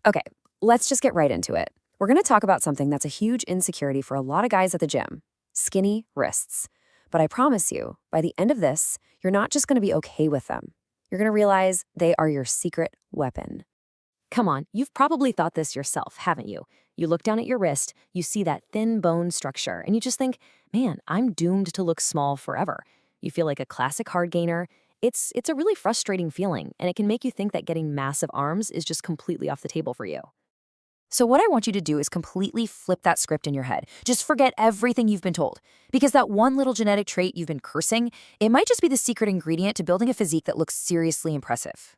Okay, let's just get right into it. We're going to talk about something that's a huge insecurity for a lot of guys at the gym: skinny wrists. But I promise you, by the end of this, you're not just going to be okay with them. You're going to realize they are your secret weapon. Come on, you've probably thought this yourself, haven't you? You look down at your wrist, you see that thin bone structure, and you just think, man, I'm doomed to look small forever. You feel like a classic hard gainer. It's a really frustrating feeling, and it can make you think that getting massive arms is just completely off the table for you. So what I want you to do is completely flip that script in your head. Just forget everything you've been told. Because that one little genetic trait you've been cursing, it might just be the secret ingredient to building a physique that looks seriously impressive.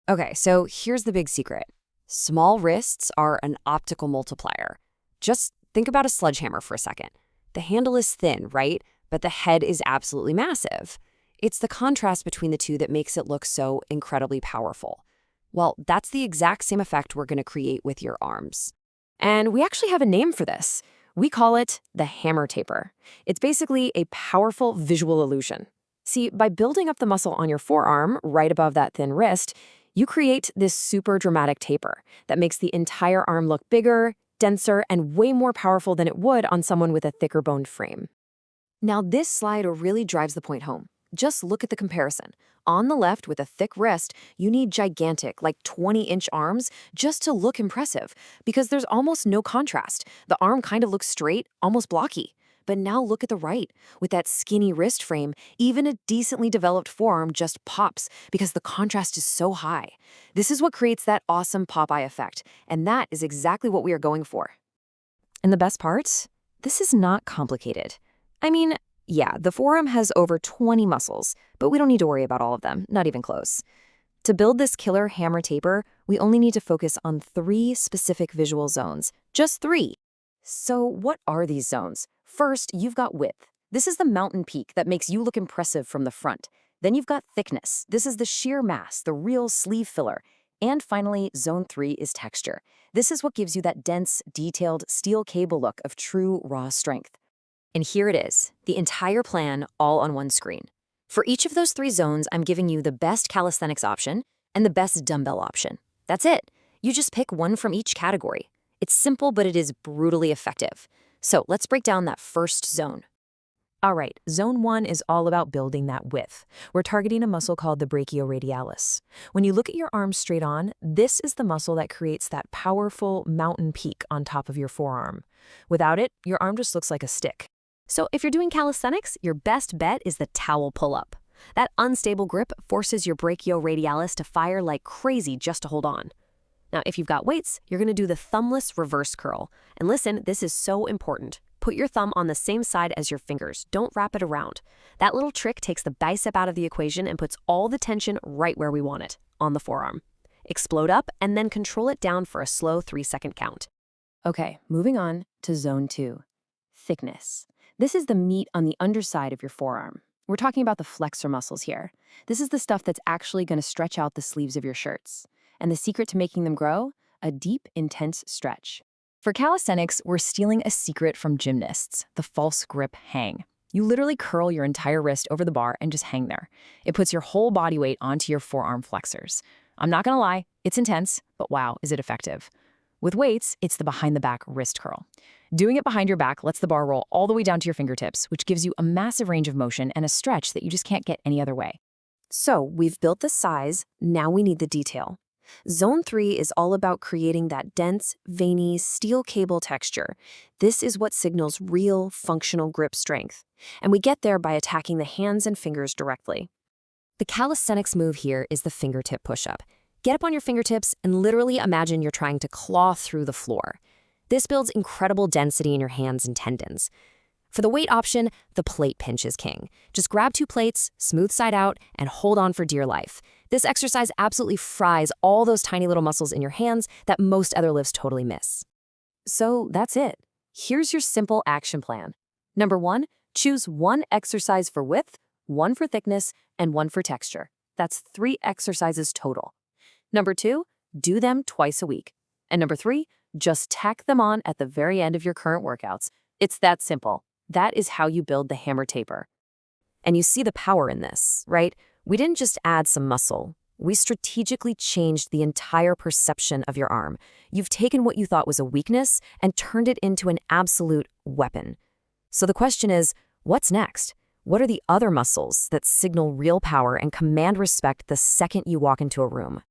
Okay, so here's the big secret. Small wrists are an optical multiplier. Just think about a sledgehammer for a second. The handle is thin, right? But the head is absolutely massive. It's the contrast between the two that makes it look so incredibly powerful. Well, that's the exact same effect we're going to create with your arms. And we actually have a name for this. We call it the hammer taper. It's basically a powerful visual illusion. See, by building up the muscle on your forearm, right above that thin wrist, you create this super dramatic taper that makes the entire arm look bigger, denser, and way more powerful than it would on someone with a thicker boned frame. Now, this slide really drives the point home. Just look at the comparison. On the left, with a thick wrist, you need gigantic, like 20-inch arms just to look impressive, because there's almost no contrast. The arm kind of looks straight, almost blocky. But now look at the right. With that skinny wrist frame, even a decently developed forearm just pops because the contrast is so high. This is what creates that awesome Popeye effect, and that is exactly what we are going for. And the best part? This is not complicated. I mean, yeah, the forearm has over 20 muscles, but we don't need to worry about all of them, not even close. To build this killer hammer taper, we only need to focus on 3 specific visual zones. Just 3. So what are these zones? First, you've got width. This is the mountain peak that makes you look impressive from the front. Then you've got thickness. This is the sheer mass, the real sleeve filler. And finally, zone 3 is texture. This is what gives you that dense, detailed, steel cable look of true raw strength. And here it is, the entire plan all on one screen. For each of those 3 zones, I'm giving you the best calisthenics option and the best dumbbell option. That's it. You just pick one from each category. It's simple, but it is brutally effective. So let's break down that first zone. All right, zone 1 is all about building that width. We're targeting a muscle called the brachioradialis. When you look at your arm straight on, this is the muscle that creates that powerful mountain peak on top of your forearm. Without it, your arm just looks like a stick. So if you're doing calisthenics, your best bet is the towel pull-up. That unstable grip forces your brachioradialis to fire like crazy just to hold on. Now, if you've got weights, you're going to do the thumbless reverse curl. And listen, this is so important. Put your thumb on the same side as your fingers. Don't wrap it around. That little trick takes the bicep out of the equation and puts all the tension right where we want it, on the forearm. Explode up and then control it down for a slow 3-second count. Okay, moving on to zone 2, thickness. This is the meat on the underside of your forearm. We're talking about the flexor muscles here. This is the stuff that's actually going to stretch out the sleeves of your shirts. And the secret to making them grow? A deep, intense stretch. For calisthenics, we're stealing a secret from gymnasts, the false grip hang. You literally curl your entire wrist over the bar and just hang there. It puts your whole body weight onto your forearm flexors. I'm not going to lie, it's intense, but wow, is it effective. With weights, it's the behind-the-back wrist curl. Doing it behind your back lets the bar roll all the way down to your fingertips, which gives you a massive range of motion and a stretch that you just can't get any other way. So we've built the size, now we need the detail. Zone 3 is all about creating that dense, veiny, steel cable texture. This is what signals real, functional grip strength. And we get there by attacking the hands and fingers directly. The calisthenics move here is the fingertip push-up. Get up on your fingertips and literally imagine you're trying to claw through the floor. This builds incredible density in your hands and tendons. For the weight option, the plate pinch is king. Just grab 2 plates, smooth side out, and hold on for dear life. This exercise absolutely fries all those tiny little muscles in your hands that most other lifts totally miss. So that's it. Here's your simple action plan. Number 1, choose 1 exercise for width, 1 for thickness, and 1 for texture. That's 3 exercises total. Number 2, do them twice a week. And number 3, just tack them on at the very end of your current workouts. It's that simple. That is how you build the hammer taper. And you see the power in this, right? We didn't just add some muscle. We strategically changed the entire perception of your arm. You've taken what you thought was a weakness and turned it into an absolute weapon. So the question is, what's next? What are the other muscles that signal real power and command respect the second you walk into a room?